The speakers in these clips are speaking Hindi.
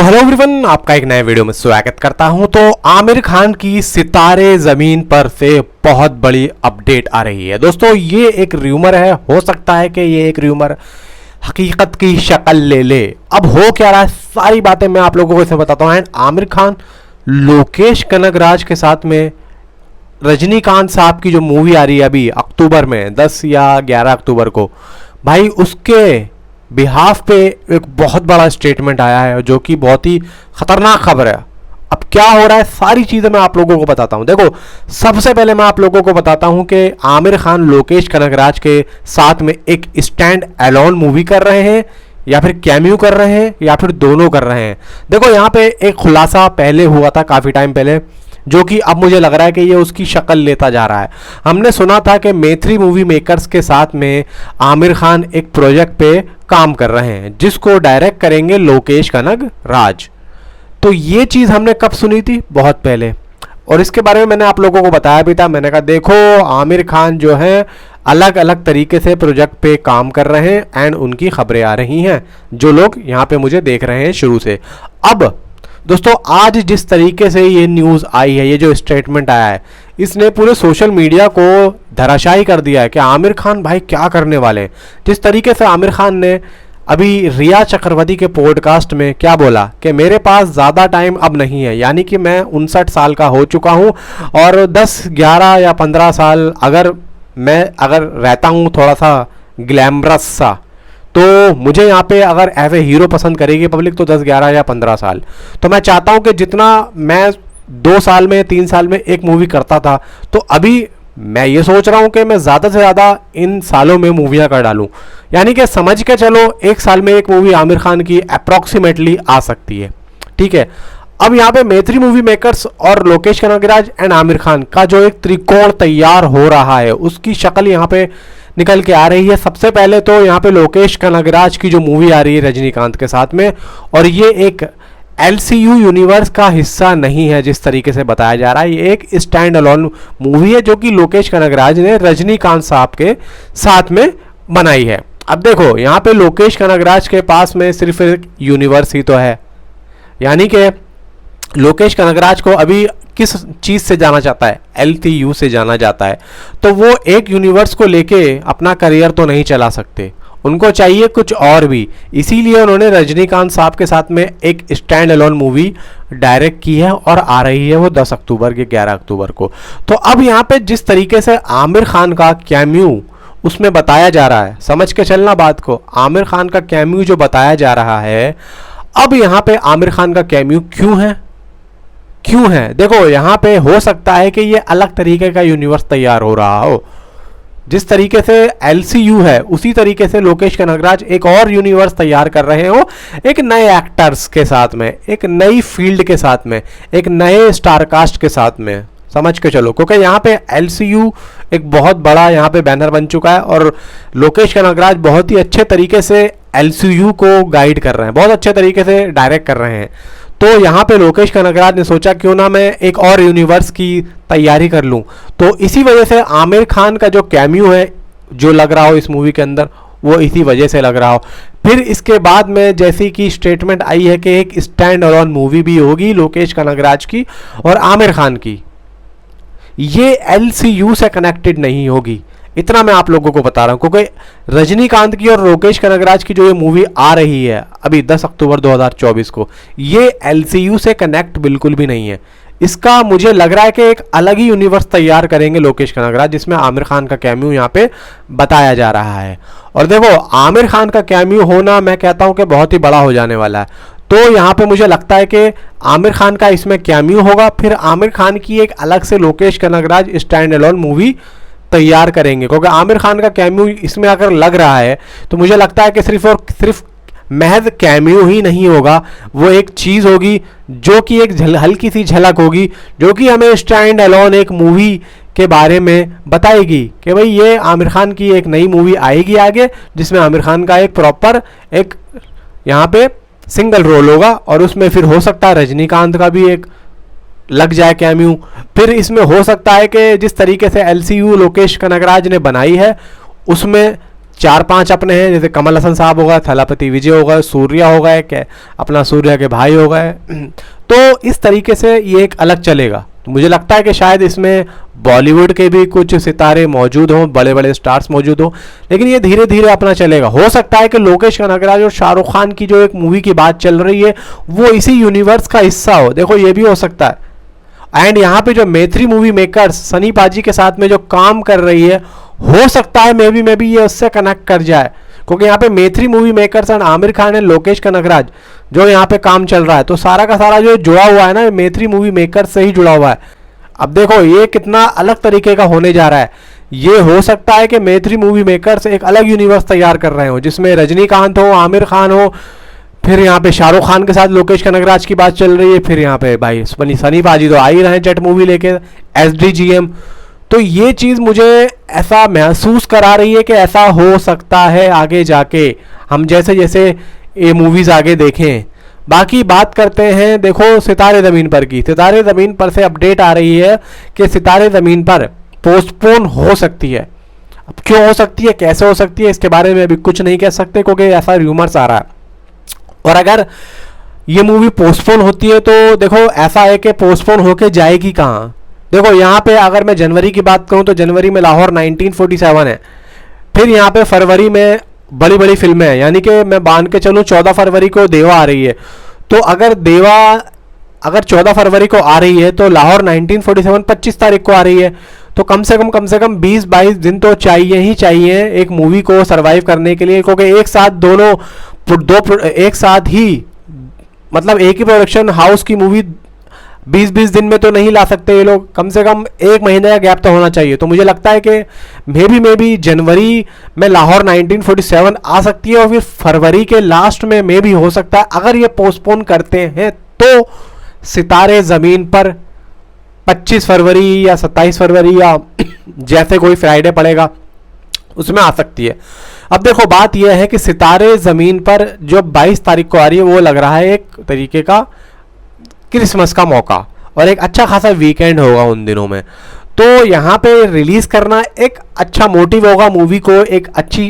हेलो एवरीवन, आपका एक नए वीडियो में स्वागत करता हूं। तो आमिर खान की सितारे जमीन पर से बहुत बड़ी अपडेट आ रही है। दोस्तों, ये एक र्यूमर है, हो सकता है कि ये एक र्यूमर हकीकत की शक्ल ले ले। अब हो क्या रहा है, सारी बातें मैं आप लोगों को इसमें बताता हूं। एंड आमिर खान लोकेश कनगराज के साथ में रजनीकांत साहब की जो मूवी आ रही है अभी अक्टूबर में 10 या 11 अक्टूबर को, भाई उसके बिहाफ पे एक बहुत बड़ा स्टेटमेंट आया है जो कि बहुत ही खतरनाक खबर है। अब क्या हो रहा है, सारी चीजें मैं आप लोगों को बताता हूं। देखो, सबसे पहले मैं आप लोगों को बताता हूं कि आमिर खान लोकेश कनगराज के साथ में एक स्टैंड अलोन मूवी कर रहे हैं या फिर कैमियो कर रहे हैं या फिर दोनों कर रहे हैं। देखो, यहाँ पे एक खुलासा पहले हुआ था काफी टाइम पहले, जो कि अब मुझे लग रहा है कि ये उसकी शक्ल लेता जा रहा है। हमने सुना था कि मैत्री मूवी मेकर्स के साथ में आमिर खान एक प्रोजेक्ट पे काम कर रहे हैं जिसको डायरेक्ट करेंगे लोकेश कनगराज। तो ये चीज़ हमने कब सुनी थी, बहुत पहले, और इसके बारे में मैंने आप लोगों को बताया भी था। मैंने कहा देखो, आमिर खान जो है अलग अलग तरीके से प्रोजेक्ट पे काम कर रहे हैं एंड उनकी खबरें आ रही हैं, जो लोग यहाँ पे मुझे देख रहे हैं शुरू से। अब दोस्तों, आज जिस तरीके से ये न्यूज़ आई है, ये जो स्टेटमेंट आया है, इसने पूरे सोशल मीडिया को धराशायी कर दिया है कि आमिर खान भाई क्या करने वाले हैं। जिस तरीके से आमिर खान ने अभी रिया चक्रवर्ती के पॉडकास्ट में क्या बोला कि मेरे पास ज़्यादा टाइम अब नहीं है, यानी कि मैं 59 साल का हो चुका हूँ और 10, 11 या 15 साल अगर रहता हूँ थोड़ा सा ग्लैमरस सा, तो मुझे यहाँ पे अगर एज ए हीरो पसंद करेगी पब्लिक तो 10, 11 या 15 साल। तो मैं चाहता हूँ कि जितना मैं 2 साल में 3 साल में एक मूवी करता था, तो अभी मैं ये सोच रहा हूँ कि मैं ज़्यादा से ज़्यादा इन सालों में मूवियाँ कर डालूँ। यानी कि समझ के चलो, 1 साल में एक मूवी आमिर खान की अप्रॉक्सीमेटली आ सकती है। ठीक है, अब यहाँ पे मैत्री मूवी मेकर्स और लोकेश कनगराज एंड आमिर खान का जो एक त्रिकोण तैयार हो रहा है, उसकी शक्ल यहाँ पे निकल के आ रही है। सबसे पहले तो यहाँ पे लोकेश कनगराज की जो मूवी आ रही है रजनीकांत के साथ में, और ये एक LCU यूनिवर्स का हिस्सा नहीं है जिस तरीके से बताया जा रहा है। ये एक स्टैंड अलोन मूवी है जो कि लोकेश कनगराज ने रजनीकांत साहब के साथ में बनाई है। अब देखो, यहाँ पे लोकेश कनगराज के पास में सिर्फ एक यूनिवर्स ही तो है, यानी कि लोकेश कनगराज को अभी किस चीज़ से जाना जाता है, LCU से जाना जाता है। तो वो एक यूनिवर्स को लेके अपना करियर तो नहीं चला सकते, उनको चाहिए कुछ और भी। इसीलिए उन्होंने रजनीकांत साहब के साथ में एक स्टैंड अलोन मूवी डायरेक्ट की है और आ रही है वो 10 अक्टूबर के 11 अक्टूबर को। तो अब यहाँ पे जिस तरीके से आमिर खान का कैमियो उसमें बताया जा रहा है, समझ के चलना बात को, आमिर खान का कैमियो जो बताया जा रहा है, अब यहाँ पे आमिर खान का कैमियो क्यों है? देखो, यहाँ पे हो सकता है कि ये अलग तरीके का यूनिवर्स तैयार हो रहा हो। जिस तरीके से LCU है उसी तरीके से लोकेश कनगराज एक और यूनिवर्स तैयार कर रहे हो, एक नए एक्टर्स के साथ में, एक नई फील्ड के साथ में, एक नए स्टारकास्ट के साथ में, समझ के चलो। क्योंकि यहाँ पे LCU एक बहुत बड़ा यहाँ पे बैनर बन चुका है और लोकेश कनगराज बहुत ही अच्छे तरीके से LCU को गाइड कर रहे हैं, बहुत अच्छे तरीके से डायरेक्ट कर रहे हैं। तो यहाँ पे लोकेश कनगराज ने सोचा क्यों ना मैं एक और यूनिवर्स की तैयारी कर लूँ। तो इसी वजह से आमिर खान का जो कैमियो है जो लग रहा हो इस मूवी के अंदर, वो इसी वजह से लग रहा हो। फिर इसके बाद में जैसी कि स्टेटमेंट आई है कि एक स्टैंड अलोन मूवी भी होगी लोकेश कनगराज की और आमिर खान की, ये LCU से कनेक्टेड नहीं होगी। इतना मैं आप लोगों को बता रहा हूँ, क्योंकि रजनीकांत की और लोकेश कनगराज की जो ये मूवी आ रही है अभी 10 अक्टूबर 2024 को, ये LCU से कनेक्ट बिल्कुल भी नहीं है। इसका मुझे लग रहा है कि एक अलग ही यूनिवर्स तैयार करेंगे लोकेश कनगराज, जिसमें आमिर खान का कैमियो यहाँ पे बताया जा रहा है। और देखो, आमिर खान का कैमियो होना मैं कहता हूँ कि बहुत ही बड़ा हो जाने वाला है। तो यहाँ पे मुझे लगता है कि आमिर खान का इसमें कैमियो होगा, फिर आमिर खान की एक अलग से Lokesh Kanagaraj stand alone movie तैयार करेंगे। क्योंकि आमिर खान का कैमियो इसमें अगर लग रहा है तो मुझे लगता है कि सिर्फ और सिर्फ महज कैमियो ही नहीं होगा, वो एक चीज़ होगी जो कि एक हल्की सी झलक होगी, जो कि हमें स्टैंड अलोन एक मूवी के बारे में बताएगी कि भाई ये आमिर खान की एक नई मूवी आएगी आगे, जिसमें आमिर खान का एक प्रॉपर एक यहाँ पे सिंगल रोल होगा और उसमें फिर हो सकता है रजनीकांत का भी एक लग जाए कैमियो। फिर इसमें हो सकता है कि जिस तरीके से LCU लोकेश कनगराज ने बनाई है उसमें 4-5 अपने हैं, जैसे कमल हसन साहब हो गए, थलापति विजय हो गए, सूर्या हो गए, क्या अपना सूर्या के भाई हो गए। तो इस तरीके से ये एक अलग चलेगा। तो मुझे लगता है कि शायद इसमें बॉलीवुड के भी कुछ सितारे मौजूद हों, बड़े बड़े स्टार्स मौजूद हों, लेकिन ये धीरे धीरे अपना चलेगा। हो सकता है कि लोकेश कनगराज और शाहरुख खान की जो एक मूवी की बात चल रही है वो इसी यूनिवर्स का हिस्सा हो, देखो ये भी हो सकता है। एंड यहाँ पे जो मैत्री मूवी मेकर्स सनी पाजी के साथ में जो काम कर रही है, हो सकता है मे बी ये उससे कनेक्ट कर जाए, क्योंकि यहाँ पे मैत्री movie makers and Aamir Khan and Lokesh Kanagaraj जो यहाँ पे काम चल रहा है, तो सारा का सारा जो जुड़ा हुआ है ना मैत्री मूवी मेकर्स से ही जुड़ा हुआ है। अब देखो ये कितना अलग तरीके का होने जा रहा है। ये हो सकता है कि मैत्री मूवी मेकर्स एक अलग यूनिवर्स तैयार कर रहे हो, जिसमें रजनीकांत हो, आमिर खान हो, फिर यहाँ पे शाहरुख खान के साथ लोकेश कनगराज की बात चल रही है, फिर यहाँ पे भाई सनी पाजी तो आ ही रहे हैं जेट मूवी लेके SDGM। तो ये चीज़ मुझे ऐसा महसूस करा रही है कि ऐसा हो सकता है आगे जाके, हम जैसे जैसे ये मूवीज़ आगे देखें। बाकी बात करते हैं देखो सितारे ज़मीन पर की। सितारे ज़मीन पर से अपडेट आ रही है कि सितारे ज़मीन पर पोस्टपोन हो सकती है। अब क्यों हो सकती है, कैसे हो सकती है, इसके बारे में अभी कुछ नहीं कह सकते, क्योंकि ऐसा र्यूमर्स आ रहा है। और अगर ये मूवी पोस्टपोन होती है तो देखो ऐसा है कि पोस्टपोन होके जाएगी कहाँ। देखो यहाँ पे अगर मैं जनवरी की बात करूँ तो जनवरी में लाहौर 1947 है, फिर यहाँ पे फरवरी में बड़ी बड़ी फिल्में हैं, यानी कि मैं मान के चलूँ 14 फरवरी को देवा आ रही है। तो अगर देवा अगर 14 फरवरी को आ रही है तो लाहौर 1947 25 तारीख को आ रही है, तो कम से कम 20-22 दिन तो चाहिए ही चाहिए एक मूवी को सरवाइव करने के लिए, क्योंकि एक साथ एक साथ ही मतलब एक ही प्रोडक्शन हाउस की मूवी 20-20 दिन में तो नहीं ला सकते ये लोग, कम से कम एक महीने का गैप तो होना चाहिए। तो मुझे लगता है कि मे बी जनवरी में लाहौर 1947 आ सकती है, और फिर फरवरी के लास्ट में मे भी हो सकता है अगर ये पोस्टपोन करते हैं तो सितारे ज़मीन पर 25 फरवरी या 27 फरवरी या जैसे कोई फ्राइडे पड़ेगा उसमें आ सकती है। अब देखो बात यह है कि सितारे ज़मीन पर जो 22 तारीख को आ रही है वो लग रहा है एक तरीके का क्रिसमस का मौका, और एक अच्छा खासा वीकेंड होगा उन दिनों में। तो यहाँ पे रिलीज़ करना एक अच्छा मोटिव होगा मूवी को, एक अच्छी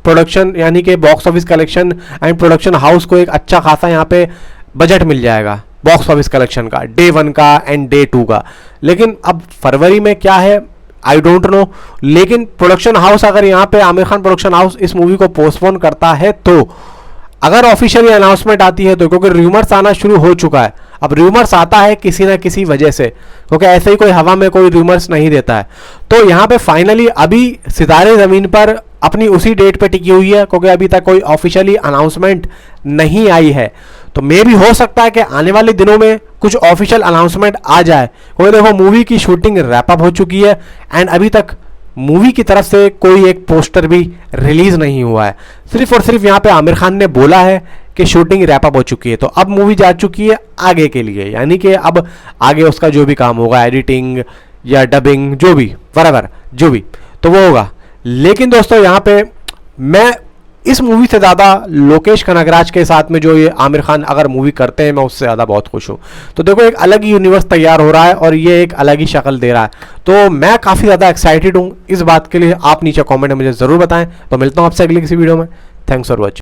प्रोडक्शन यानी कि box office collection and production house को एक अच्छा खासा यहाँ पे बजट मिल जाएगा बॉक्स ऑफिस कलेक्शन का, डे 1 का एंड डे 2 का। लेकिन अब फरवरी में क्या है आई डोंट नो, लेकिन प्रोडक्शन हाउस अगर यहाँ पे आमिर खान प्रोडक्शन हाउस इस मूवी को पोस्टपोन करता है, तो अगर ऑफिशियली अनाउंसमेंट आती है तो, क्योंकि र्यूमर्स आना शुरू हो चुका है, अब र्यूमर्स आता है किसी ना किसी वजह से, क्योंकि ऐसे ही कोई हवा में कोई र्यूमर्स नहीं देता है। तो यहाँ पे फाइनली अभी सितारे ज़मीन पर अपनी उसी डेट पे टिकी हुई है, क्योंकि अभी तक कोई ऑफिशियली अनाउंसमेंट नहीं आई है। तो मे भी हो सकता है कि आने वाले दिनों में कुछ ऑफिशियल अनाउंसमेंट आ जाए, क्योंकि देखो मूवी की शूटिंग रैप अप हो चुकी है एंड अभी तक मूवी की तरफ से कोई एक पोस्टर भी रिलीज नहीं हुआ है। सिर्फ और सिर्फ यहाँ पे आमिर खान ने बोला है कि शूटिंग रैप अप हो चुकी है, तो अब मूवी जा चुकी है आगे के लिए, यानी कि अब आगे उसका जो भी काम होगा, एडिटिंग या डबिंग जो भी बराबर जो भी, तो वो होगा। लेकिन दोस्तों यहाँ पे मैं इस मूवी से ज़्यादा लोकेश कनगराज के साथ में जो ये आमिर खान अगर मूवी करते हैं, मैं उससे ज़्यादा बहुत खुश हूँ। तो देखो एक अलग ही यूनिवर्स तैयार हो रहा है और ये एक अलग ही शक्ल दे रहा है, तो मैं काफ़ी ज़्यादा एक्साइटेड हूँ इस बात के लिए। आप नीचे कमेंट में मुझे ज़रूर बताएं। तो मिलता हूँ आपसे अगली किसी वीडियो में। Thanks for watching.